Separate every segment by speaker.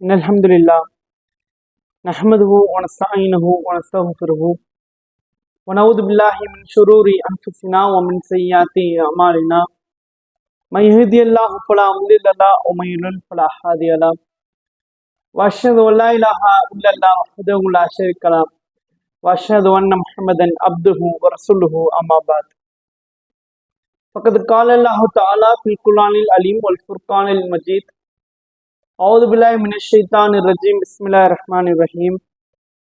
Speaker 1: إن الحمد لله نحمده ونستعينه ونستغفره ونعوذ بالله من شرور أنفسنا ومن سيئات أعمالنا من يهدي الله فلا مضل له ومن يضلل فلا هادي له وأشهد أن لا إله إلا الله وحده لا شريك له وأشهد أن محمدا عبده ورسوله أما بعد فقد قال الله تعالى في القرآن العليم والفرقان المجيد أعوذ بالله من الشيطان الرجيم بسم الله الرحمن الرحيم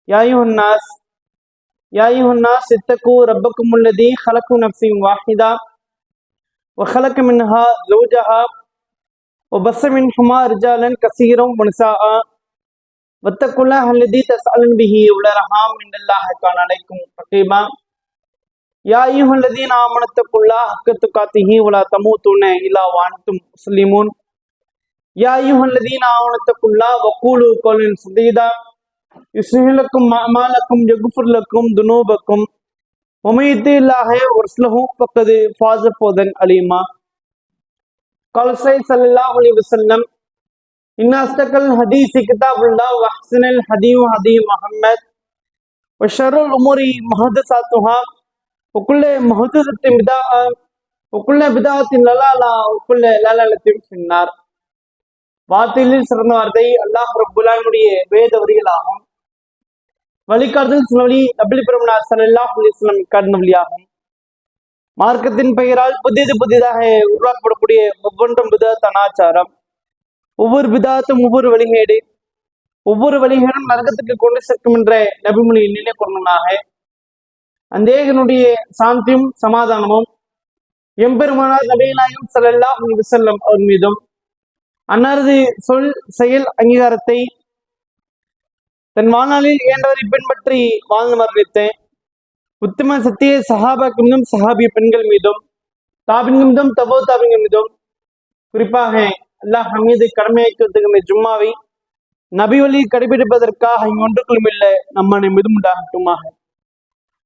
Speaker 1: يا أيها الناس اتقوا ربكم الذي خلق نفس واحدة وخلق منها زوجها وبث منهما رجالا كثيرا ونساء واتقوا الله الذي تسألون به والأرحام إن الله كان عليكم رقيبا يا أيها الذين آمنوا اتقوا الله حق تقاته ولا تموتن إلا وأنتم مسلمون يا أيها الذين آمنوا اتقوا الله وقولوا قولا سديدا يصلح لكم أعمالكم يغفر لكم ذنوبكم ومن يطع الله ورسوله فقد فاز فوزا عظيما قال صلى الله عليه وسلم إن أصدق الحديث كتاب الله وأحسن الهدي هدي محمد وشر الأمور محدثاتها وكل محدثة بدعة وكل بدعة ضلالة وكل ضلالة في النار. வார்த்தையில் சிறந்த வார்த்தை அல்லாஹ் ரப்புல்லாஹ்வுடைய வேத வரிகளாகும். வழிகாட்டுதல் சுனவழி நபி பெருமானார் ஸல்லல்லாஹு அலைஹி வஸல்லம் காட்டின வழியாகும். மார்க்கத்தின் பெயரால் புதிதாக உருவாக்கப்படக்கூடிய ஒவ்வொன்றும் பிதாத் அனாச்சாரம். ஒவ்வொரு பிதாத்தும் ஒவ்வொரு வழிகேடு. ஒவ்வொரு வழிகேடும் நரகத்துக்கு கொண்டு சேர்க்கும் என்ற நபிமொழி நிலை கொண்டனாக அந்தேகனுடைய சாந்தியும் சமாதானமும் எம்பெருமானார் நபிகள் நாயகம் ஸல்லல்லாஹு அலைஹி வஸல்லம் அவர் மீதும் அன்னாரது சொல் செயல் அங்கீகாரத்தை தன் வாழ்நாளில் இயன்றவரை பின்பற்றி வாழ்ந்து மரணித்தேன் உத்தம சத்திய சஹாபாக்கள் மீதும் சஹாபிய பெண்கள் மீதும் தாபின்கள் மீதும் தபோ தாபின்கள் மீதும் குறிப்பாக அல்லாஹ் மீது கடமையாக்குவதற்கு ஜும்மாவை நபி வழி கடைபிடிப்பதற்காக இங்கொன்றுக்குள்ளும் இல்லை நம்மனை மீதும் உண்டாகட்டுமாக.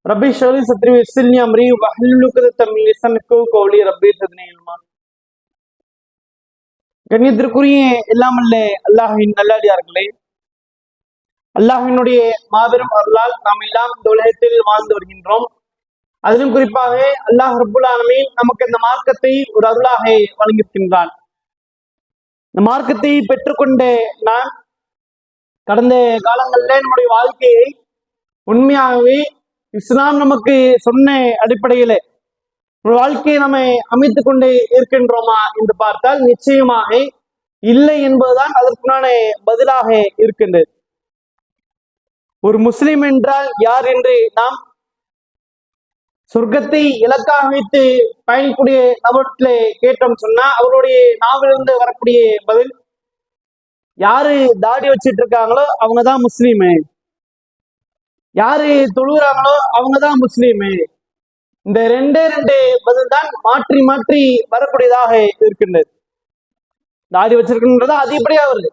Speaker 1: ரப்பி ஷரஹ் லி சத்ரி வயஸ்ஸிர் லி அம்ரி வஹ்லுல் உக்தத்தம் மின் லிசானி யஃகஹு கௌலி ரப்பி ஸித்னி இல்மா. கண்ணியத்திற்குரிய எல்லாமல்ல அல்லாஹின் நல்லடியார்களே, அல்லாஹினுடைய மாபெரும் அருளால் நாம் எல்லாம் இந்த உலகத்தில் வாழ்ந்து வருகின்றோம். அதிலும் குறிப்பாக அல்லாஹ் ரப்புல் ஆலமீன் நமக்கு இந்த மார்க்கத்தை ஒரு அருளாக வழங்கியிருக்கின்றான். இந்த மார்க்கத்தை பெற்றுக்கொண்ட நான் கடந்த காலங்களில் நம்முடைய வாழ்க்கையை உண்மையாகவே இஸ்லாம் நமக்கு சொன்ன அடிப்படையில வாழ்க்கையை நம்ம அமைத்துக் கொண்டு இருக்கின்றோமா என்று பார்த்தால் நிச்சயமாக இல்லை என்பதுதான் அதற்குண்டான பதிலாக இருக்கின்றது. ஒரு முஸ்லிம் என்றால் யார் என்று நாம் சொர்க்கத்தை இலக்காக வைத்து பயணிக்கூடிய நபர்களை கேட்டோம் சொன்னா அவருடைய நாவிலிருந்து வரக்கூடிய பதில், யாரு தாடி வச்சிட்டு இருக்காங்களோ அவங்கதான் முஸ்லீமு, யாரு தொழுகிறாங்களோ அவங்கதான் முஸ்லீமு. இந்த ரெண்டே பதில் தான் மாற்றி மாற்றி வரக்கூடியதாக இருக்கின்றது. தாடி வச்சிருக்கின்றதா அதிகப்படியா வருது,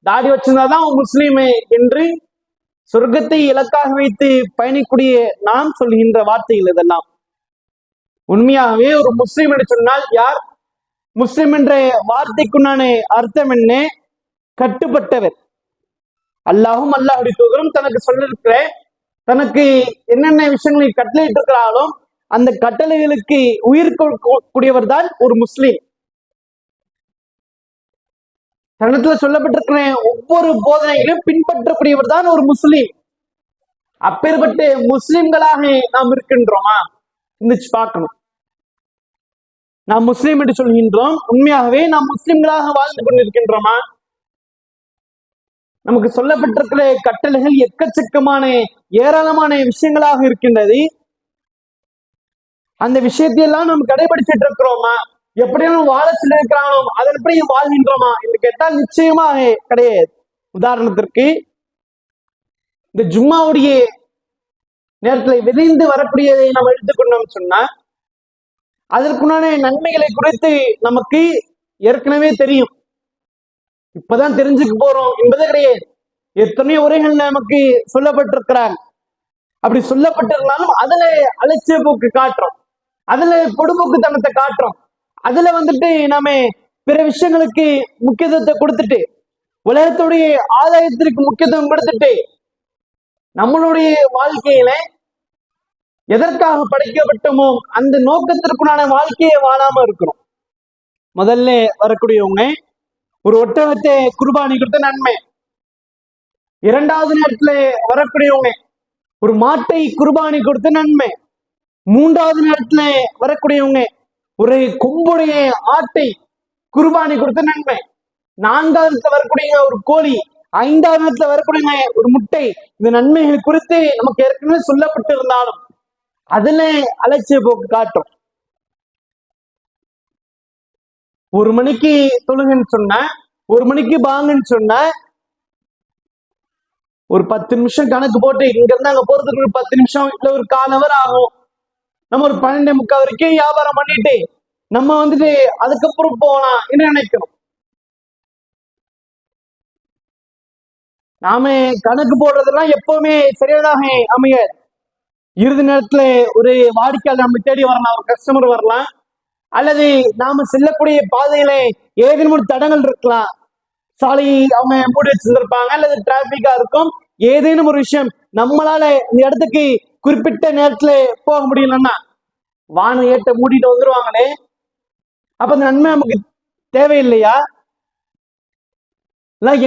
Speaker 1: தாடி வச்சிருந்தாதான் முஸ்லீமே என்று சொர்க்கத்தை இலக்காக வைத்து பயணிக்கூடிய நாம் சொல்கின்ற வார்த்தைகள் இதெல்லாம். உண்மையாகவே ஒரு முஸ்லீம் என்று சொன்னால் யார்? முஸ்லிம் என்ற வார்த்தைக்குண்டான அர்த்தம் என்ன? கட்டுப்பட்டவர். அல்லாஹும் அல்லாஹுடைய தூதரும் தனக்கு சொல்லிருக்கிற தனக்கு என்னென்ன விஷயங்களை கட்டளையிட்டு இருக்கிறாலும் அந்த கட்டளைகளுக்கு உயிர் கூடியவர் தான் ஒரு முஸ்லீம். தனத்துல சொல்லப்பட்டிருக்கிற ஒவ்வொரு போதனைகளையும் பின்பற்றக்கூடியவர் தான் ஒரு முஸ்லீம். அப்பேற்பட்ட முஸ்லிம்களாக நாம் இருக்கின்றோமா? சிந்திச்சு பார்க்கணும். நாம் முஸ்லீம் என்று சொல்கின்றோம், உண்மையாகவே நாம் முஸ்லிம்களாக வாழ்ந்து கொண்டிருக்கின்றோமா? நமக்கு சொல்லப்பட்டிருக்கிற கட்டளைகள் எக்கச்சக்கமான ஏராளமான விஷயங்களாக இருக்கின்றது. அந்த விஷயத்தையெல்லாம் நாம் கடைபிடிச்சிட்டு இருக்கிறோமா? எப்படியும் வாழ சொல்லியிருக்கிறானோ அதன்படி வாழ்கின்றோமா என்று கேட்டால் நிச்சயமாக கிடையாது. உதாரணத்திற்கு இந்த ஜும்மாவுடைய நேரத்தில் விரைந்து வரக்கூடியதை நாம் எடுத்துக்கொண்டோம் சொன்னா அதற்குண்டான நன்மைகளை குறித்து நமக்கு ஏற்கனவே தெரியும், இப்பதான் தெரிஞ்சுக்க போறோம் என்பது கிடையாது. எத்தனையோ உரைகள் நமக்கு சொல்லப்பட்டிருக்கிறாங்க. அப்படி சொல்லப்பட்டிருந்தாலும் அதுல அலட்சிய போக்கு காட்டுறோம், அதுல பொடுபோக்குத்தனத்தை காட்டுறோம், அதுல வந்துட்டு நாம பிற விஷயங்களுக்கு முக்கியத்துவத்தை கொடுத்துட்டு உலகத்துடைய ஆதாயத்திற்கு முக்கியத்துவம் கொடுத்துட்டு நம்மளுடைய வாழ்க்கையில எதற்காக படைக்கப்பட்டோமோ அந்த நோக்கத்திற்குண்டான வாழ்க்கையை வாழாம இருக்கிறோம். முதல்ல வரக்கூடியவங்க ஒரு ஒட்டகத்தை குர்பானி கொடுத்த நன்மை. இரண்டாவது நேரத்துல வரக்கூடியவங்க ஒரு மாட்டை குர்பானி கொடுத்த நன்மை. மூன்றாவது நேரத்துல வரக்கூடியவங்க ஒரு கொம்புடைய ஆட்டை குர்பானி கொடுத்த நன்மை. நான்காவது வரக்கூடிய ஒரு கோழி, ஐந்தாவது நேரத்துல வரக்கூடிய ஒரு முட்டை. இந்த நன்மைகள் குறித்து நமக்கு ஏற்கனவே சொல்லப்பட்டு இருந்தாலும் அதுல அலட்சிய போக்கு காட்டும். 1 மணிக்கு தொழுகுன்னு சொன்ன, 1 மணிக்கு பாங்குன்னு சொன்ன, ஒரு 10 நிமிஷம் கணக்கு போட்டு இங்க இருந்து அங்க போறதுக்கு ஒரு 10 நிமிஷம் இல்ல ஒரு 1/4 hour ஆகும். நம்ம ஒரு 12:45 வரைக்கும் வியாபாரம் பண்ணிட்டு நம்ம வந்துட்டு அதுக்கப்புறம் போகலாம் என்று நினைக்கிறோம். நாம கணக்கு போடுறதெல்லாம் எப்பவுமே சரியானதாக அமையாது. இறுதி நேரத்துல ஒரு வாடிக்கையாளர் நம்ம தேடி வரலாம், ஒரு கஸ்டமர் வரலாம், அல்லது நாம செல்லக்கூடிய பாதையில ஏதேனும் ஒரு தடங்கள் இருக்கலாம். சாலை அவங்க மூடி வச்சிருந்திருப்பாங்க, அல்லது டிராபிக்கா இருக்கும். ஏதேனும் ஒரு விஷயம் நம்மளால இந்த இடத்துக்கு குறிப்பிட்ட நேரத்துல போக முடியலன்னா வானம் ஏட்ட மூடிட்டு வந்துருவாங்களே, அப்ப அந்த நன்மை நமக்கு தேவையில்லையா?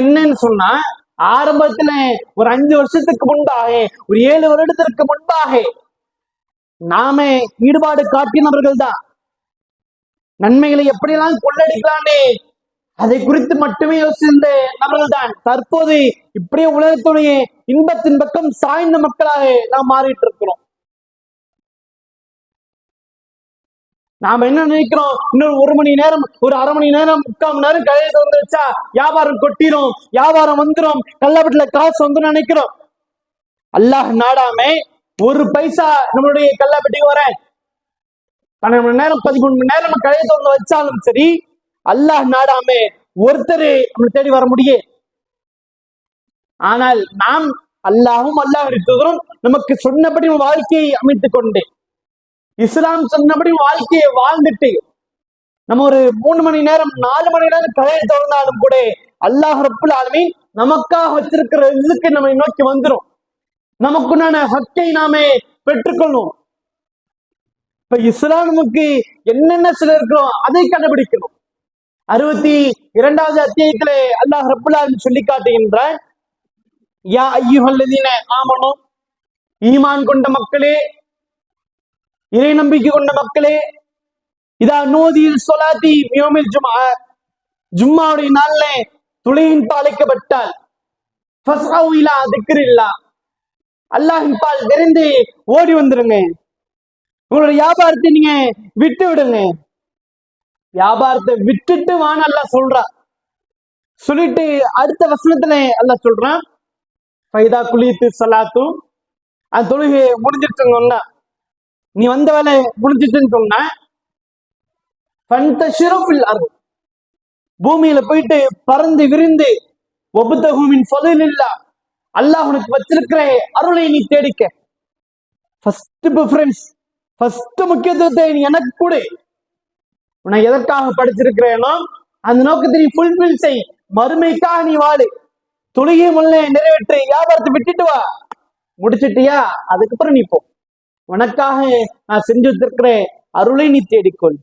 Speaker 1: என்னன்னு சொன்னா, ஆரம்பத்துல ஒரு 5 வருஷத்துக்கு முன்பாக, ஒரு 7 வருடத்திற்கு முன்பாக நாம ஈடுபாடு காட்டினவர்கள் தான். நன்மைகளை எப்படியெல்லாம் கொள்ளடிக்கலான்னு அதை குறித்து மட்டுமே யோசிந்த நபர்கள் தான். தற்போது இப்படியே உலகத்துடைய இன்பத்தின் பக்கம் சாய்ந்த மக்களாக நாம் மாறிட்டு இருக்கிறோம். நாம என்ன நினைக்கிறோம், இன்னொரு 1 மணி நேரம், ஒரு 1/2 மணி நேரம், 3/4 மணி நேரம் கடையை திறந்து வச்சா வியாபாரம் கொட்டிரும், வியாபாரம் வந்துடும், கள்ளப்பட்டுல காசு வந்து நினைக்கிறோம். அல்லாஹ் நாடாம ஒரு பைசா நம்மளுடைய கள்ளப்பட்டிக்கு வர 12 மணி நேரம் 13 மணி நேரம் நம்ம கடையை திறந்து வச்சாலும் சரி, அல்லாஹ் நாடாம ஒருத்தர் நம்ம தேடி வர முடியும். ஆனால் நாம் அல்லாஹும் அல்லாஹ் தூதரும் நமக்கு சொன்னபடி வாழ்க்கையை அமைத்துக் கொண்டு, இஸ்லாம் சொன்னபடி வாழ்க்கையை வாழ்ந்துட்டு, நம்ம ஒரு 3 மணி நேரம் 4 மணி நேரம் கடையை திறந்தாலும் கூட அல்லாஹ் ரப்புல் ஆலமீன் நமக்காக வச்சிருக்கிற ரிஸ்க் நம்மை நோக்கி வந்துடும். நமக்குண்டான ஹக்கை நாமே பெற்றுக்கொள்ளும். இப்ப இஸ்லாம் நமக்கு என்னென்ன சில இருக்கிறோம் அதை கண்டுபிடிக்கணும். 62வது அத்தியாயத்திலே அல்லாஹ் ரப்புல் ஆலமீன் சொல்லி காட்டுகின்றான், யா அய்யுஹல்லதீன ஆமனு, ஈமான் கொண்ட மக்களே, இறை நம்பிக்கை கொண்ட மக்களே, இதா நூதில் சொலாத்தி யோமில் ஜும்ஆ, ஜும்மாவுடைய நாள்ல தொழுகையின் பால் அழைக்கப்பட்டால் ஃபஸ்அவு இலா திக்ரில்லாஹ், அல்லாஹ்வின் பால் விரைந்து ஓடி வந்துருங்க. உங்களுடைய வியாபாரத்தை நீங்க விட்டு விடுங்க. வியாபாரத்தை விட்டுட்டு வான்னு அல்லாஹ் சொல்றா. சொல்லிட்டு அடுத்த வசனத்துல அல்லாஹ் சொல்றான், ஃபைதா குலித்து ஸலாத்து, அந்த தொழுகை முடிஞ்சிருச்சுன்னு, நீ வந்த வேலை முடிஞ்சிச்சுன்னு சொன்ன, பூமியில போயிட்டு பறந்து விரிந்து, ஒபுத்தஹூமின் ஃபதுலில்லாஹ், அல்லாஹ் உனக்கு வச்சிருக்கிற அருளை நீ தேடிக்க. ஃபர்ஸ்ட் ப்ரிஃபரன்ஸ், ஃபர்ஸ்ட் முக்கியத்துவத்தை நீ எனக்கு கொடு. உன்னை எதற்காக படிச்சிருக்கிறேனோ அந்த நோக்கத்தை நீ ஃபுல்ஃபில் செய். மறுமைக்காக நீ வாழு. தொழுகை முல்ல நிறைவேற்று, வியாபாரத்தை விட்டுட்டு வா. முடிச்சிட்டியா, அதுக்கப்புறம் நீ போ. உனக்காக நான் செஞ்சு வச்சிருக்கிற அருளை நீ தேடிக்கொள்.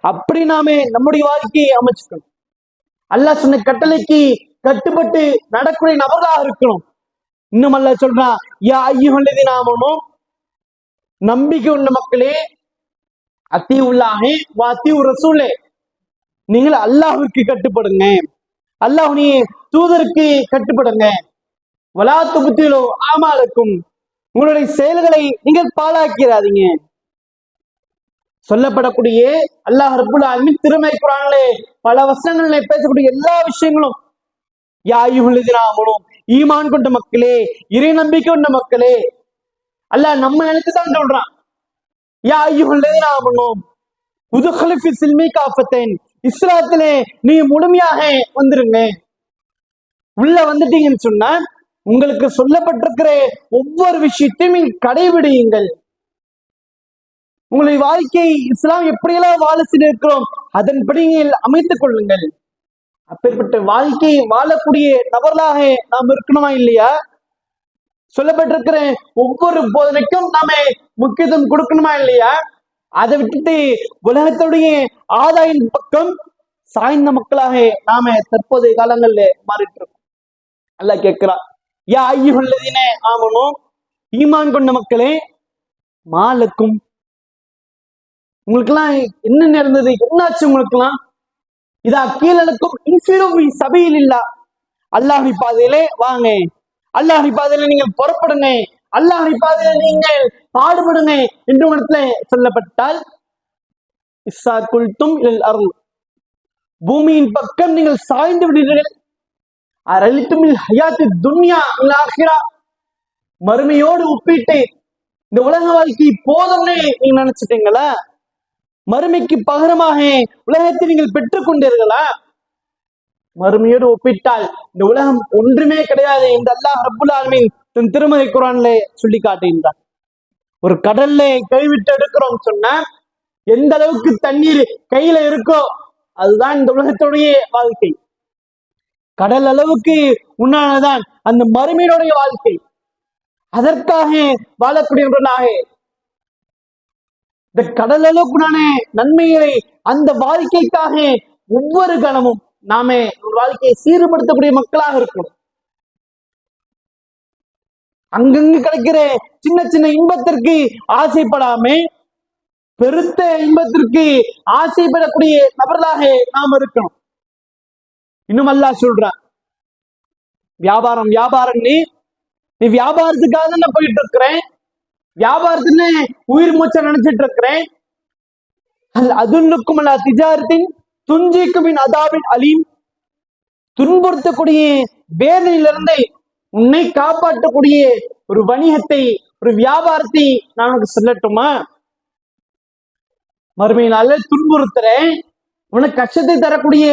Speaker 1: அப்படி நாமே நம்முடைய வாழ்க்கையை அமைச்சுக்கணும். அல்லாஹ் சொன்ன கட்டளைக்கு கட்டுப்பட்டு நடக்கூடிய நபர்களாக இருக்கணும். இன்னும் அல்லாஹ் சொல்றான், யா அய்யுஹல்லதீன ஆமனு, நம்பிக்கை உள்ள மக்களே, அத்தீஉல்லாஹி வ அத்தீஉ ரசூலே, நீங்கள் அல்லாஹ்வுக்கு கட்டுப்படுங்க, அல்லாஹ்வுடைய தூதருக்கு கட்டுப்படுங்க. வலா துப்திலு ஆமாலக்கும், உங்களுடைய செயல்களை நீங்கள் பாழாக்கிறாதீங்க. சொல்லப்படக்கூடிய அல்லாஹ் ரப்புல் ஆலமீன் திருமறை குர்ஆனிலே பல வசனங்களிலே பேசக்கூடிய எல்லா விஷயங்களும் யா அய்யுஹல்லதீன ஆமனு, ஈமான் கொண்ட மக்களே, இறை நம்பிக்கை கொண்ட மக்களே, அல்லாஹ் நம்ம எனக்கு தான் சொல்றான். யா அய்யுஹல்லதீன ஆமனு உதுஹலு ஃபி ஸில்மி காஃபத்தன், இஸ்லாத்திலே நீ முழுமையாக வந்துருங்க. உள்ள வந்துட்டீங்கன்னு சொன்னா உங்களுக்கு சொல்லப்பட்டிருக்கிற ஒவ்வொரு விஷயத்தையும் நீங்கள் கடைபிடியுங்கள். உங்களுடைய வாழ்க்கை இஸ்லாம் எப்படியெல்லாம் வாழ செய்திருக்கிறோம் அதன்படி நீங்கள் அமைத்துக் கொள்ளுங்கள். அப்பேற்பட்ட வாழ்க்கையை வாழக்கூடிய நபர்களாக நாம் இருக்கணுமா இல்லையா? சொல்லப்பட்டிருக்கிற ஒவ்வொரு போதனைக்கும் நாம முக்கியத்துவம் கொடுக்கணுமா இல்லையா? அதை விட்டுட்டு உலகத்துடைய ஆதாயின் பக்கம் சாய்ந்த மக்களாக நாம தற்போதைய காலங்கள்ல மாறிட்டு இருக்கோம். அல்லாஹ் கேட்கிறான், யா அய்யுஹல்லதீன ஆமனூ, ஈமான் கொண்ட மக்களே, மாலக்கும், உங்களுக்கெல்லாம் என்ன நடந்தது, என்னாச்சு உங்களுக்கெல்லாம்? இதா கீழக்கும் இன்ஃபிரு சபீலில்லாஹ், அல்லாஹ்வின் பாதையிலே வாங்க, அல்லாஹ்வின் பாதையில நீங்கள் புறப்படுங்க, அல்லாஹ்வின் பாதையில நீங்கள் பாடுபடுங்க என்று இடத்துல சொல்லப்பட்டால், இஸ்ஸா குல்தும் இலல் அர்ள், பூமியின் பக்கம் நீங்கள் சாய்ந்து விடுகிறீர்கள், அரலித்துமில் ஹயாத்தி துன்யா இல் ஆখিরা, மறுமையோடு ஒப்பிட்டு இந்த உலக வாழ்க்கை போதும்னு நீங்க நினைச்சிட்டீங்களா? மறுமைக்கு பகரமாக உலகத்தை நீங்கள் பெற்றுக் கொண்டீர்களா? மறுமையோடு ஒப்பிட்டால் இந்த உலகம் ஒன்றுமே கிடையாது என்று அல்லாஹ் ரப்புல் ஆலமீன் தன் திருமறை குர்ஆன்ல சொல்லி காட்டுகின்றார். ஒரு கடல்ல கைவிட்டு எடுக்கிறோம் சொன்னா எந்த அளவுக்கு தண்ணீர் கையில இருக்கோ அதுதான் இந்த உலகத்துடைய வாழ்க்கை. கடல் அளவுக்கு உண்டானதான் அந்த மறுமையினுடைய வாழ்க்கை. அதற்காக வாழக்கூடியவர்களாக இந்த கடல் அளவுக்குடான நன்மைகளை அந்த வாழ்க்கைக்காக ஒவ்வொரு கணமும் நாம வாழ்க்கையை சீர்படுத்தக்கூடிய மக்களாக இருக்கணும். அங்கங்கு கிடைக்கிற சின்ன சின்ன இன்பத்திற்கு ஆசைப்படாம பெருத்த இன்பத்திற்கு ஆசைப்படக்கூடிய நபர்களாக நாம் இருக்கணும். இன்னும் அல்லாஹ் சொல்றான், வியாபாரம் வியாபாரம், நீ வியாபாரத்துக்காக தான் போயிட்டு இருக்கிறேன், வியாபாரத்துல உயிர் மூச்சை நினைச்சிட்டு இருக்கிறேன். அதுன்னுக்கும் அல்ல திஜாரத்தின் துஞ்சிக்குமின் அதாபின் அலீம், துன்புறுத்தக்கூடிய வேதனையிலிருந்து உன்னை காப்பாற்றக்கூடிய ஒரு வணிகத்தை, ஒரு வியாபாரத்தை நான் உனக்கு சொல்லட்டுமா? மறுமையினால துன்புறுத்துறேன், உனக்கு கஷ்டத்தை தரக்கூடிய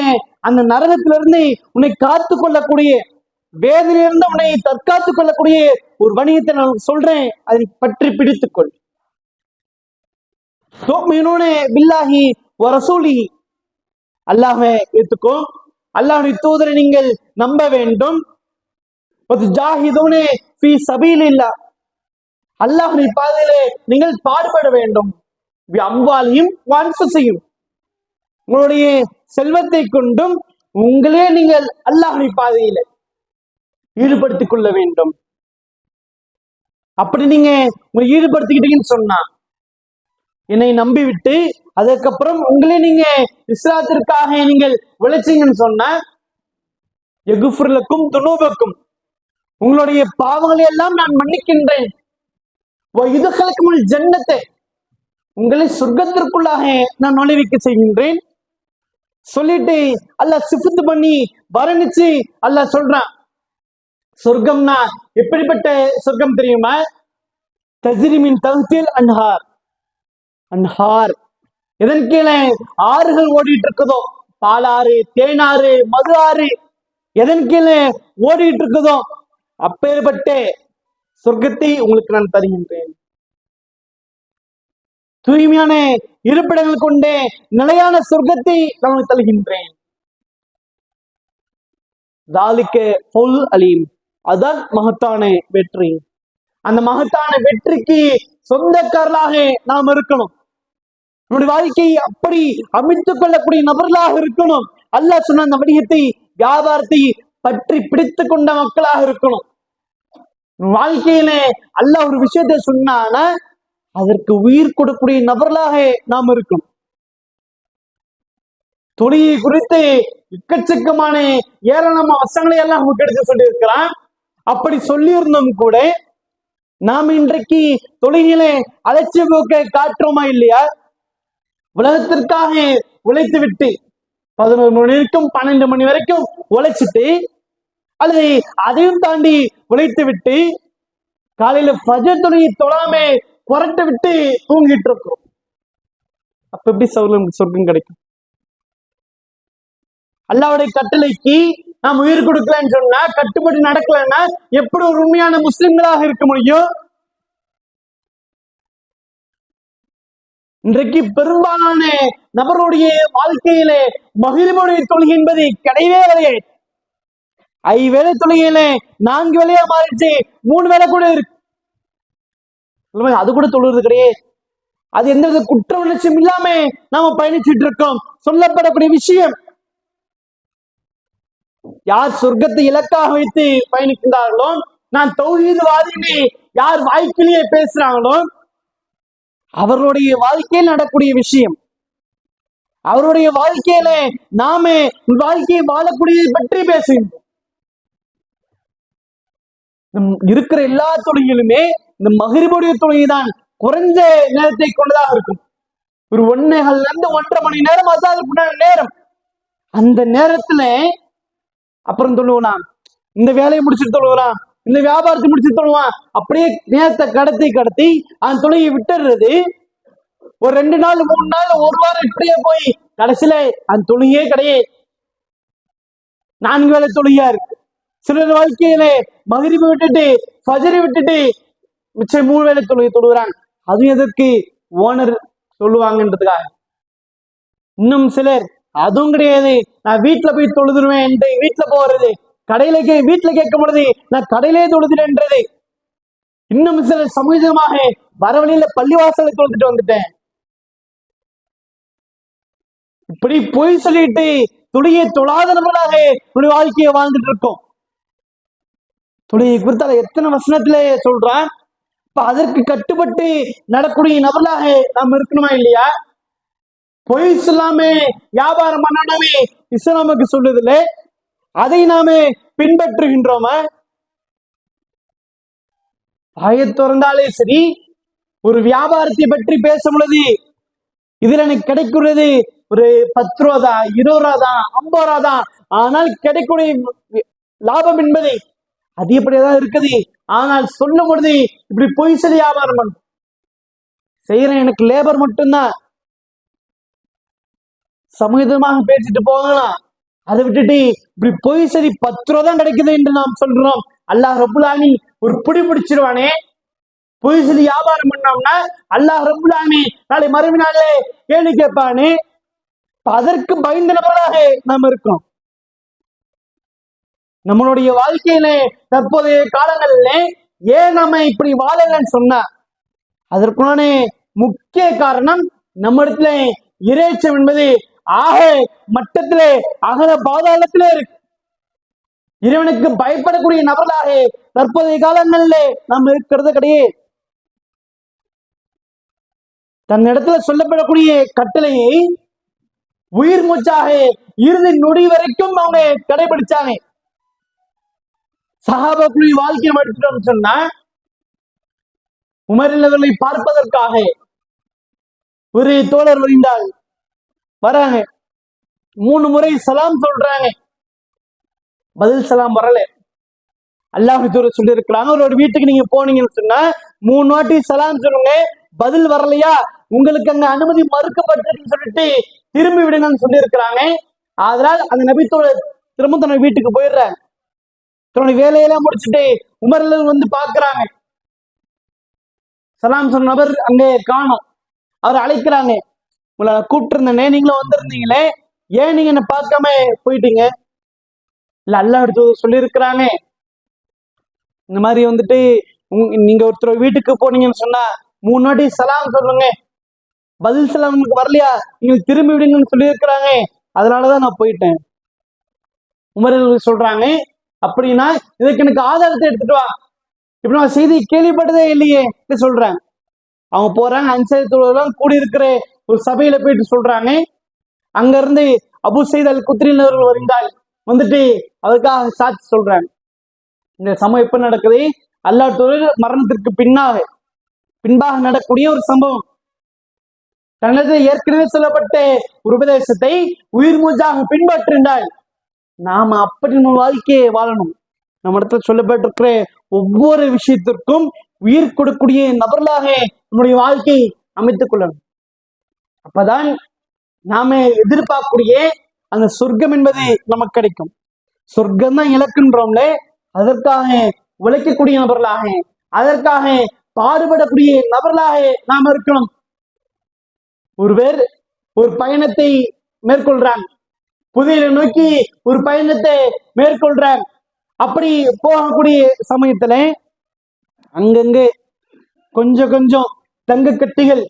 Speaker 1: அந்த நரகத்திலிருந்து உன்னை காத்து கொள்ளக்கூடிய, வேதனையிலிருந்து உன்னை தற்காத்துக் கொள்ளக்கூடிய ஒரு வணிகத்தை நான் சொல்றேன், அதை பற்றி பிடித்துக்கொள். பில்லாஹி வ ரசூலிஹி, அல்லாஹ்வை ஏத்துக்கோ, அல்லாஹ்வுடைய தூதரை நீங்கள் நம்ப வேண்டும். ஜாஹிதூன ஃபீ சபீலில்லாஹ், அல்லாஹ்வுடைய பாதையிலே நீங்கள் பாடுபட வேண்டும். அம்வாலியும் வன்ஃபுஸியும், உங்களுடைய செல்வத்தை கொண்டும் உங்களே நீங்கள் அல்லாஹ்வுடைய பாதையில ஈடுபடுத்திக் கொள்ள வேண்டும். அப்படி நீங்க உங்களை ஈடுபடுத்திக்கிட்டீங்கன்னு சொன்னா, என்னை நம்பிவிட்டு அதுக்கப்புறம் உங்களே நீங்க இஸ்லாத்திற்காக நீங்கள் விளைச்சிங்கன்னு சொன்னா, எகுஃபுர்லக்கும் துனூபக்கும், உங்களுடைய பாவங்களை எல்லாம் நான் மன்னிக்கின்றேன். இதுகளுக்கு ஜன்னத்தை, உங்களை சொர்க்கத்திற்குள்ளாக நான் நுழைவிக்க செய்கின்றேன். சொல்லிட்டு அல்லாஹ் சிஃபத்து பண்ணி வர்ணிச்சு அல்லாஹ் சொல்றான், சொர்க்கம்னா எப்படிப்பட்ட சொர்க்கம் தெரியுமா? தஜ்ரிமின் தஹ்தில் அன்ஹார், அன்ஹார் எதன் கீழே ஆறுகள் ஓடிட்டு இருக்குதோ, பாலாறு, தேனாறு, மது ஆறு எதன் கீழே ஓடிட்டு இருக்குதோ அப்பேற்பட்ட சொர்க்கத்தை உங்களுக்கு நான் தருகின்றேன். தூய்மையான இருப்பிடங்கள் கொண்டே நிலையான சொர்க்கத்தை நான் தருகின்றேன். அலீம், அதான் மகத்தான வெற்றி. அந்த மகத்தான வெற்றிக்கு சொந்தக்காரர்களாக நாம் இருக்கணும். நம்முடைய வாழ்க்கையை அப்படி அமைத்துக் கொள்ளக்கூடிய நபர்களாக இருக்கணும். அல்லாஹ் சொன்ன அந்த வணிகத்தை, வியாபாரத்தை பற்றி பிடித்துக் கொண்ட மக்களாக இருக்கணும். வாழ்க்கையில அல்லாஹ் ஒரு விஷயத்தை சொன்னானா அதற்கு உயிர் கொடுக்கக்கூடிய நபர்களாக நாம் இருக்கணும். தொழிலை குறித்து எக்கச்சக்கமான ஏராளமான வசங்களை எல்லாம் நமக்கு எடுத்து சொல்லி இருக்கிறான். அப்படி சொல்லி இருந்தும் கூட நாம் இன்றைக்கு தொழிலே அலட்சிய போக்கை காட்டுறோமா இல்லையா? உலகத்திற்காக உழைத்து விட்டு 11 மணி வரைக்கும் 12 மணி வரைக்கும் உழைச்சிட்டு, அல்லது அதையும் தாண்டி உழைத்து விட்டு காலையில ஃபஜர் தொழுகை தொழாம புரட்ட விட்டு தூங்கிட்டு இருக்கோம். அப்ப எப்படி சொர்க்கம் கிடைக்கும்? அல்லாஹ்வுடைய கட்டளைக்கு நாம் உயிர் கொடுக்கலன்னு சொன்னா, கட்டுப்பட்டு நடக்கலன்னா எப்படி ஒரு உண்மையான முஸ்லிம்களாக இருக்க முடியும்? இன்றைக்கு பெரும்பாலான நபருடைய வாழ்க்கையிலே மகிழ்வுடைய தொழுகை என்பது கிடையவே கிடையாது. 5 வேளை தொழுகையில 4 வேளையா மாறிடுச்சு, 3 வேளை கூட இருக்கு, அது கூட தொழுறது கிடையாது. அது எந்த வித குற்ற உணர்ச்சியும் இல்லாம நாம பயணிச்சுட்டு இருக்கோம். சொல்லப்படக்கூடிய விஷயம், யார் சொர்க்கத்தை இலக்காக வைத்து பயணிக்கின்றார்களோ, நான் தௌஹீத்வாதின்னு யார் வாய்க்கிலேயே பேசுறாங்களோ, அவர்களுடைய வாழ்க்கையில் நடக்கூடிய விஷயம், அவருடைய வாழ்க்கையில நாம வாழ்க்கையை வாழக்கூடியதை பற்றி பேசுகின்றோம். இருக்கிற எல்லா தொழிலுமே இந்த மகிழ்வுடைய தொழிலை தான் குறைஞ்ச நேரத்தை கொண்டதாக இருக்கும். ஒரு 1.5 1.5 மணி நேரம், அதாவது நேரம். அந்த நேரத்துல அப்புறம் தொழுவலாம், இந்த வேலையை முடிச்சுட்டு தொழுவலாம், இந்த வியாபாரத்தை முடிச்சுட்டு தொழுவான், அப்படியே நேரத்தை கடத்தி அந்த தொழிலை விட்டுறது. ஒரு 2 நாள் 3 நாள் 1 வாரம் இப்படியே போய் கடைசியில அந்த தொழுகையே கிடையாது, 4 வேளை தொழுகையா இருக்கு. சிலர் வாழ்க்கையில மகிரிபு விட்டுட்டு ஃபஜ்ரை விட்டுட்டு மிச்சம் 3 வேளை தொழுகை தொழுகிறாங்க. அதுவும் எதற்கு? ஓனர் சொல்லுவாங்கன்றதுக்காக. இன்னும் சிலர் அதுவும் கிடையாது, நான் வீட்டுல போய் தொழுதுருவேன், வீட்டுல போறது, வீட்டுல கேட்கும் பொழுது நான் கடையிலே தொழுதுறேன்றது. இன்னும் சிலர் சமூகமாக வர வழியில பள்ளிவாசலை தொழுதுட்டு வந்துட்டேன், இப்படி பொய் சொல்லிட்டு தொழுகையை தொழாத நபர்களாக நம்முடைய வாழ்க்கையை வாழ்ந்துட்டு இருக்கோம். தொழுகை குறித்தால எத்தனை வசனத்துல சொல்றான். இப்ப அதற்கு கட்டுப்பட்டு நடக்கூடிய நபர்களாக நாம் இருக்கணுமா இல்லையா? பொய் சொல்லாம வியாபாரம் பண்ணணுமே இஸ்லாமுக்கு சொல்லுதுல, அதை நாம பின்பற்றுகின்றோமா? வாயை திறந்தாலே சரி, ஒரு வியாபாரத்தை பற்றி பேசும் பொழுது இதுல எனக்கு கிடைக்கிறது ஒரு 10 ரூபா தான், 20 ரூபா தான், 50 ரூபா தான், ஆனால் கிடைக்கூடிய லாபம் என்பது அதிகப்படியாதான் இருக்குது. ஆனால் சொல்லும் பொழுது இப்படி பொய் சொல்லி வியாபாரம் செய்யறேன், எனக்கு லேபர் மட்டும்தான், சமூகமாக பேசிட்டு போகலாம், அதை விட்டுட்டு இப்படி பொய் சரி 10 ரூபா தான் கிடைக்குது என்று நாம் சொல்றோம். அல்லாஹ் ரப்புல் ஆலமீன் ஒரு பிடி பிடிச்சிருவானே. பொய் சொல்லி வியாபாரம் பண்ணோம்னா அல்லாஹ் ரப்புல் ஆலமீன் நாளை மறுமையிலே கேள்வி கேட்பானே. அதற்கு பயந்த நபராக நாம் இருக்கோம். நம்மளுடைய வாழ்க்கையில தற்போதைய காலங்களில ஏன் நம்ம இப்படி வாழலன்னு சொன்னா அதற்குள்ளான முக்கிய காரணம் நம்ம இடத்துல இறைச்சம் என்பது ஆக மட்டத்திலே அகல பாதாளத்திலே இருக்கு. இறைவனுக்கு பயப்படக்கூடிய நபர்களாக தற்போதைய காலங்களிலே நாம் இருக்கிறது கிடையாது. தன்னிடத்துல சொல்லப்படக்கூடிய கட்டளையை உயிர் மூச்சாக இறுதி நொடி வரைக்கும் அவங்க கடைபிடிச்சாங்க. சஹாபாக்களுடைய வாழ்க்கையை எடுத்துட்டோம் சொன்னா, உமரில் அவர்களை பார்ப்பதற்காக ஒரு தோழர் வந்தால் வராங்க, 3 முறை சலாம் சொல்றாங்க, பதில் சலாம் வரல. அல்லாஹ் சொல்லி இருக்கிறாங்க, ஒரு வீட்டுக்கு நீங்க போனீங்கன்னு சொன்னா 3 வாட்டி சலாம் சொல்லுங்க, பதில் வரலையா உங்களுக்கு அங்க அனுமதி மறுக்கப்பட்டிருக்குன்னு சொல்லிட்டு திரும்பி விடுங்கன்னு சொல்லி இருக்கிறாங்க. அதனால் அந்த நபித்தோட திரும்ப தன்னோட வீட்டுக்கு போயிடுறாங்க. தன்னுடைய வேலையெல்லாம் முடிச்சுட்டு உமர்ல வந்து பாக்குறாங்க, சலாம் சொன்ன நபர் அங்கே காணோம். அவர் அழைக்கிறாங்க, உங்களை கூப்பிட்டு இருந்தேனே, நீங்களும் வந்திருந்தீங்களே, ஏன் நீங்க என்ன பார்க்காம போயிட்டீங்க? இல்ல அல்லாஹ் எடுத்து சொல்லி இருக்கிறாங்க, இந்த மாதிரி வந்துட்டு நீங்க ஒருத்தர் வீட்டுக்கு போனீங்கன்னு சொன்னா 3 வாட்டி சலாம் சொல்லுங்க, பதில் சலாம் உங்களுக்கு வரலையா நீங்க திரும்பி விடுங்கன்னு சொல்லி இருக்கிறாங்க, அதனாலதான் நான் போயிட்டேன். உமர்கள் சொல்றாங்க, அப்படின்னா இதுக்கு எனக்கு ஆதாரத்தை எடுத்துட்டு வா, இப்ப நான் செய்தி கேள்விப்பட்டதே இல்லையே சொல்றாங்க. அவங்க போறாங்க, அன்சாரி கூடியிருக்கிற ஒரு சபையில போயிட்டு சொல்றாங்க. அங்க இருந்து அபு சயீத் அல் குத்ரில் அவர்கள் வருந்தால் வந்துட்டு அதுக்காக சாட்சி சொல்றாங்க. இந்த சம்பவம் எப்ப நடக்குது? அல்லாஹ் மரணத்திற்கு பின்பாக நடக்கூடிய ஒரு சம்பவம். தனது ஏற்கனவே சொல்லப்பட்ட ஒரு உபதேசத்தை உயிர் மூச்சாக பின்பற்றினால் நாம அப்படி நம்ம வாழ்க்கையை வாழணும். நம்ம இடத்துல சொல்லப்பட்டிருக்கிற ஒவ்வொரு விஷயத்திற்கும் உயிர் கொடுக்கக்கூடிய நபர்களாக நம்முடைய வாழ்க்கையை அமைத்துக் கொள்ளணும். அப்பதான் நாம எதிர்பார்க்கக்கூடிய அந்த சொர்க்கம் என்பது நமக்கு கிடைக்கும். சொர்க்கம் தான் இலக்குன்றோம்ல, அதற்காக உழைக்கக்கூடிய நபர்களாக, அதற்காக பாடுபடக்கூடிய நபர்களாக நாம் இருக்கணும். ஒரு பேர் ஒரு பயணத்தை மேற்கொள்றாங்க, புதையலை நோக்கி ஒரு பயணத்தை மேற்கொள்றாங்க. அப்படி போகக்கூடிய சமயத்துல அங்கங்கே கொஞ்சம் கொஞ்சம் தங்க கட்டிகள்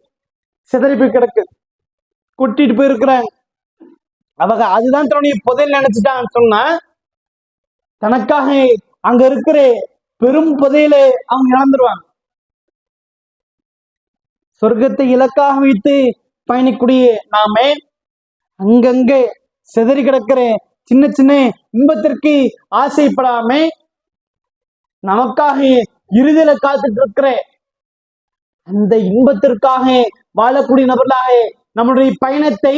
Speaker 1: சிதறி போய் கிடக்கு, கொட்டிட்டு போயிருக்கிறாங்க. அவங்க அதுதான் தன்னுடைய புதையல் நினைச்சிட்டாங்கன்னு சொன்னா தனக்காக அங்க இருக்கிற பெரும் புதையலை அவங்க இழந்துருவாங்க. சொர்க்கத்தை இலக்காக வைத்து பயணிக்கூடிய நாமே அங்கங்கே சிதறி கிடக்கிற சின்ன சின்ன இன்பத்திற்கு ஆசைப்படாம நமக்காக இறுதியில காத்துட்டு இருக்கிற அந்த இன்பத்திற்காக வாழக்கூடிய நபர்களாக நம்முடைய பயணத்தை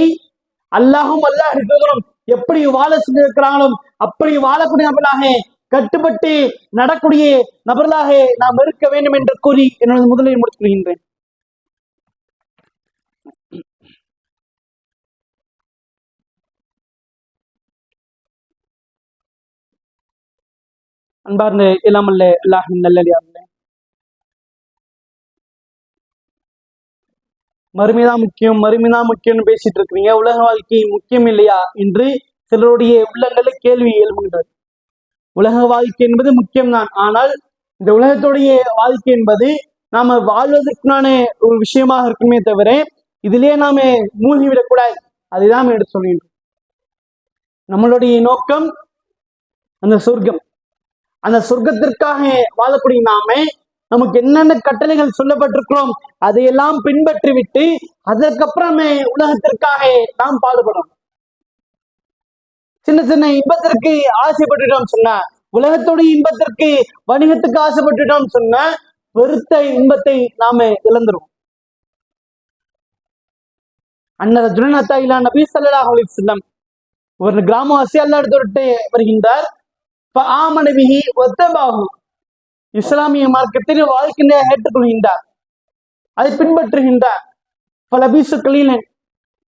Speaker 1: அல்லாஹும் அல்லாஹ் இருக்கிறோம் எப்படி வாழ செஞ்சிருக்கிறாங்களோ அப்படி வாழக்கூடிய நபர்களாக கட்டுப்பட்டு நடக்கூடிய நபர்களாக நாம் இருக்க வேண்டும் என்று கூறி என்னோட முதலை முடித்துக் கொள்கின்றேன். அன்பார்ந்த இல்லாமல்ல அல்லாஹின் நல்லடியார்களே, மறுமைதான் முக்கியம் மறுமைதான் முக்கியம்னு பேசிட்டு இருக்கிறீங்க, உலக வாழ்க்கை முக்கியம் இல்லையா என்று சிலருடைய உள்ளங்களை கேள்வி எழுப்புகின்றது. உலக வாழ்க்கை என்பது முக்கியம்தான், ஆனால் இந்த உலகத்துடைய வாழ்க்கை என்பது நாம வாழ்வதற்கான ஒரு விஷயமாக இருக்குமே தவிர இதிலே நாம மூழ்கிவிடக்கூடாது. அதுதான் எடுத்து சொல்கின்றோம். நம்மளுடைய நோக்கம் அந்த சொர்க்கம். அந்த சொர்க்கத்திற்காக வாழக்கூடிய நாம நமக்கு என்னென்ன கட்டளைகள் சொல்லப்பட்டிருக்கிறோம் அதையெல்லாம் பின்பற்றி விட்டு அதற்கப்புறமே உலகத்திற்காக நாம் பாடுபடும். சின்ன சின்ன இன்பத்திற்கு ஆசைப்பட்டுட்டோம் சொன்னா, உலகத்துடைய இன்பத்திற்கு வணிகத்துக்கு ஆசைப்பட்டுட்டோம் சொன்னா வெறுத்த இன்பத்தை நாம இழந்துரும். அன்னரஜுலன் அத்தா இலா நபி ஸல்லல்லாஹு அலைஹி வஸல்லம், ஒரு கிராமவாசி அல்லாஹ் எடுத்து வருகின்றார். இஸ்லாமிய மார்க்கத்தில் வாழ்க்கையை ஏற்றுக்கொள்கின்றார், அதை பின்பற்றுகின்றார். பல பீசுக்களில்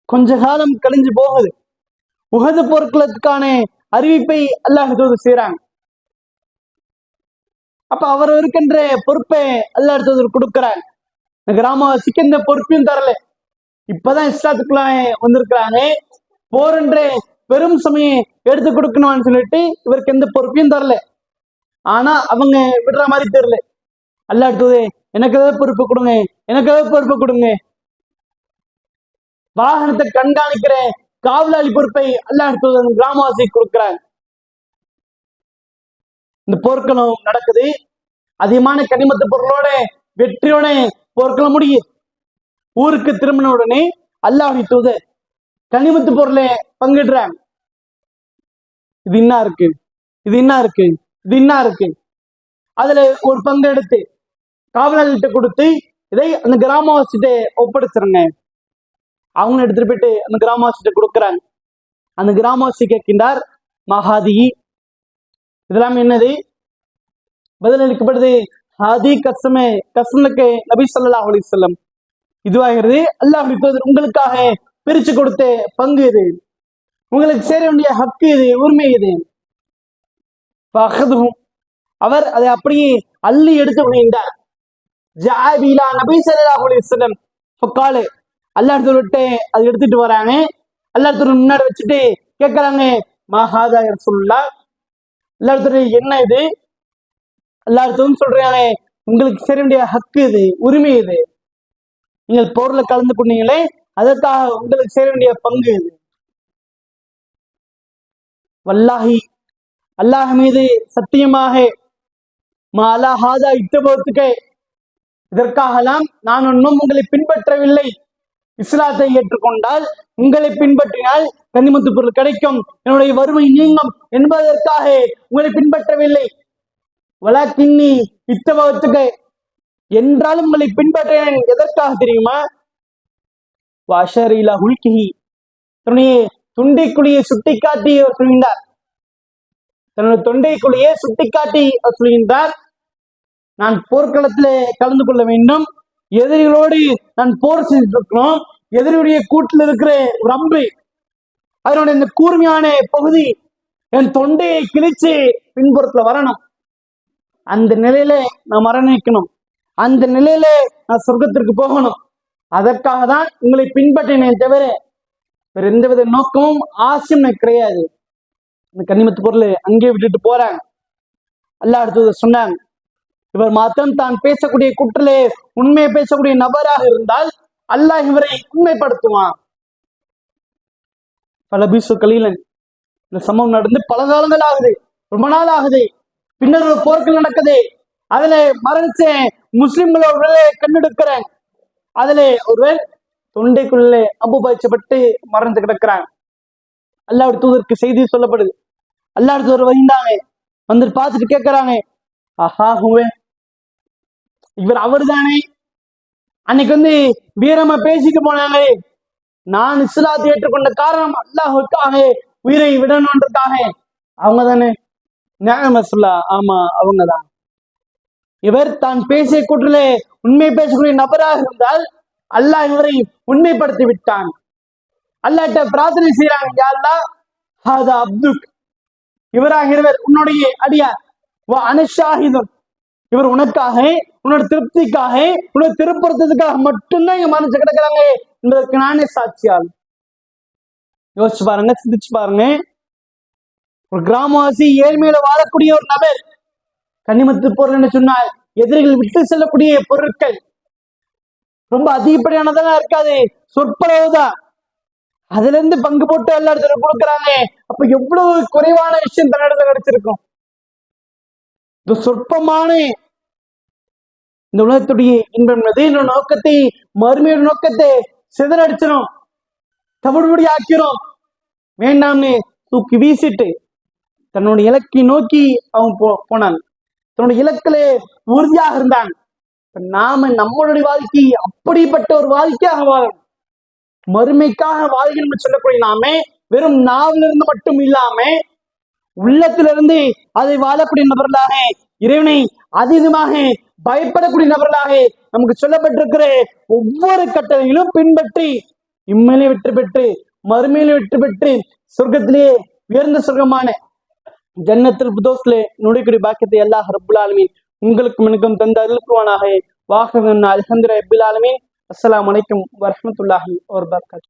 Speaker 1: கொஞ்ச காலம் கழிஞ்சு போகுது. உஹது போர்க்களத்துக்கான அறிவிப்பை அல்லாஹ் செய்யறாங்க. அப்ப அவர் இருக்கின்ற பொறுப்பை அல்லாஹ் கொடுக்கிறாங்க. கிராமவாசிக்கு இந்த பொறுப்பையும் தரல. இப்பதான் இஸ்லாத்துக்குள்ள வந்திருக்கிறாங்க, போர் என்ற பெரும் சுமையை எடுத்து கொடுக்கணும்னு சொல்லிட்டு இவருக்கு எந்த பொறுப்பையும் தரல. ஆனா அவங்க விடுற மாதிரி தெரியல. அல்லாஹ் எனக்கு ஏதாவது பொறுப்பு கொடுங்க, எனக்கு ஏதாவது பொறுப்பு கொடுங்க. வாகனத்தை கண்காணிக்கிற காவலாளி பொறுப்பை அல்லாஹ் கிராமவாசி கொடுக்கிறாங்க. இந்த போர்க்களம் நடக்குது. அதிகமான கனிமத்து பொருளோட வெற்றியோட போர்க்களம் முடியும். ஊருக்கு திரும்பின உடனே அல்லாஹ் தூதர் கனிமத்து பொருளை பங்கிடுறாங்க. இது என்ன இருக்கு, இது என்ன இருக்கு, இது என்ன இருக்கு. அதுல ஒரு பங்கு எடுத்து காவலாளிகிட்ட கொடுத்து இதை அந்த கிராமவாசிட்ட ஒப்படைச்சிருங்க. அவங்க எடுத்துட்டு போயிட்டு அந்த கிராமவாசிட்ட கொடுக்குறாங்க. அந்த கிராமவாசி கேட்கின்றார், மகாதி இதெல்லாம் என்னது? பதிலளிக்கப்படுது, ஹாதி கஸ்மே, கஸ்முக்கு நபி ஸல்லல்லாஹு அலைஹி வஸல்லம், இதுவாகிறது அல்லாஹ் உங்களுக்காக பிரிச்சு கொடுத்த பங்கு இது, உங்களுக்கு சேர வேண்டிய ஹக்கு இது, உரிமை இது. அவர் அதை அப்படியே அள்ளி எடுத்து கொள்கின்றார். ஜாபிலா நபி ஸல்லல்லாஹு அலைஹி வஸல்லம் ஃபகால, அல்லாஹ் சொல்லிட்டு அதை எடுத்துட்டு வராங்க. அல்லாஹ் முன்னாடி வச்சுட்டு கேட்கறாங்க, மஹாதா ரசூலுல்லாஹ், அல்லாஹ் என்ன இது? அல்லாஹ் சொல்றாங்க, உங்களுக்கு சேர வேண்டிய ஹக்கு இது, உரிமை இது. நீங்கள் போர்ல கலந்து கொண்டீங்களே அதற்காக உங்களுக்கு சேர வேண்டிய பங்கு இது. வல்லாஹி, அல்லாஹ் மீது சத்தியமாக, மாலாஹாதா இட்டபோத்துக்கே, இதற்காகலாம் நான் ஒன்றும் உங்களை பின்பற்றவில்லை. இஸ்லாத்தை ஏற்றுக்கொண்டால், உங்களை பின்பற்றினால் கனிமத்து பொருள் கிடைக்கும், என்னுடைய வறுமை நீங்கும் என்பதற்காக உங்களை பின்பற்றவில்லை. வலாக்கின்னி இத்தபோத்துக்கே, என்றாலும் உங்களை பின்பற்றேன் எதற்காக தெரியுமா? வாஷரிலா ஹுல்கிஹி, தன்னுடைய தொண்டைக்குழியை சுட்டிக்காட்டி அவர் சொல்கின்றார். தன்னுடைய தொண்டைக்குழியை சுட்டிக்காட்டி அவர் சொல்கின்றார், நான் போர்க்களத்திலே கலந்து கொள்ள வேண்டும், எதிரிகளோடு நான் போர் செஞ்சிருக்கிறோம், எதிரியுடைய கூட்டில் இருக்கிற ஒரு அம்பு அதனுடைய இந்த கூர்மையான பகுதி என் தொண்டையை கிழிச்சு பின்புறத்துல வரணும். அந்த நிலையில நான் மரணிக்கணும், அந்த நிலையில நான் சொர்க்கத்திற்கு போகணும். அதற்காக தான் உங்களை பின்பற்றினேன் தவிர வேற எந்தவித நோக்கமும் ஆசையும் எனக்கு கிடையாது. இந்த கனிமத்து பொருள் அங்கே விட்டுட்டு போறாங்க. அல்லாஹ் அடுத்தது சொன்னாங்க, இவர் மாத்திரம் தான் பேசக்கூடிய குற்றலே உண்மையை பேசக்கூடிய நபராக இருந்தால் அல்லாஹ் இவரை உண்மைப்படுத்துவான். பல பீசு கலீலன், இந்த சம்பவம் நடந்து பல காலங்கள் ஆகுது, ரொம்ப நாள் ஆகுது. பின்னர் ஒரு போர்கள் நடக்குது. அதுல மரணிச்ச முஸ்லிம்களோட கண்ணெடுக்கிறேன். அதுல ஒருவர் தொண்டைக்குள்ளே அம்பு பாய்ச்சப்பட்டு மறந்து கிடக்கிறாங்க. அல்லாஹ்வுடைய தூதருக்கு செய்தி சொல்லப்படுது. அல்லாஹ்வுடைய தூதர் வந்தாங்க, வந்து பார்த்துட்டு கேட்கிறாங்க, ஆஹா இவர் அவர் தானே அன்னைக்கு வீரமா பேசிட்டு போனாங்க, நான் இஸ்லாத்தை ஏற்றுக்கொண்ட காரணம் அல்லாஹுக்காக உயிரை விடணுன்றதுக்காக, அவங்க தானே? நியாயமசுல்லா, ஆமா அவங்கதான். இவர் தான் பேசிய கூற்றிலே உண்மை பேசக்கூடிய நபராக இருந்தால் அல்லாஹ் இவரை உண்மைப்படுத்தி விட்டான். அல்லாஹ்ட்ட பிரார்த்தனை செய்யறாங்க, யா அல்லாஹ் ஹாதா அப்துக், இவராகிறவர் உன்னுடைய அடியார், வ அனஷாஹிதுன், இவர் உனக்காக உன்னோட திருப்திக்காக உன்னோட திருப்பறத்துக்காக மட்டும்தான் இங்க மறைச்சு கிடக்குறாங்க என்பதற்கு நானே சாட்சியால். யோசிச்சு பாருங்க, சிந்திச்சு பாருங்க. ஒரு கிராமவாசி ஏழ்மையில வாழக்கூடிய ஒரு நபர் கனிமத்து பொருள் என்று சொன்னால் எதிரிகள் விட்டு செல்லக்கூடிய பொருட்கள் ரொம்ப அதிகப்படியானதா இருக்காது, சொற்பளவுதான். அதுல இருந்து பங்கு போட்டு எல்லாரும் கொடுக்குறாங்க. அப்ப எவ்வளவு குறைவான விஷயம் தன்னிடத்துல கிடைச்சிருக்கும். இது சொற்பமான இந்த உலகத்துடைய இன்பம் இந்த நோக்கத்தை, மறுமையோட நோக்கத்தை சிதறடிச்சிடும், தவிடுபடி ஆக்கிறோம். வேண்டாம்னு தூக்கி வீசிட்டு தன்னுடைய இலக்கை நோக்கி அவன் போனான். தன்னுடைய இலக்கிலே உறுதியாக இருந்தான். நாம நம்மளுடைய வாழ்க்கை அப்படிப்பட்ட ஒரு வாழ்க்கையாக வாழணும். மறுமைக்காக வாழ்க்கை சொல்லக்கூடிய நாம வெறும் நாவிலிருந்து மட்டும் இல்லாம உள்ளத்திலிருந்து அதை வாழக்கூடிய நபர்களாக, இறைவனை அதிகமாக பயப்படக்கூடிய நபர்களாக நமக்கு சொல்லப்பட்டிருக்கிற ஒவ்வொரு கட்டளையிலும் பின்பற்றி இம்மையிலே வெற்றி பெற்று மறுமையிலே வெற்றி பெற்று சொர்க்கத்திலேயே உயர்ந்த சொர்க்கமான ஜன்னத்துல் ஃபிர்தௌஸ்ல நுழைக்கூடிய பாக்கியத்தை அல்லாஹ் ரப்புல் ஆலமீன் உங்களுக்கும் எனக்கும் தந்த அருள்குவானாக. வாஹிர் அல்ஹம்துலில்லாஹி ரப்பில் ஆலமீன். அஸ்ஸலாமு அலைக்கும் வரஹ்மத்துல்லாஹி வபரகாத்துஹு.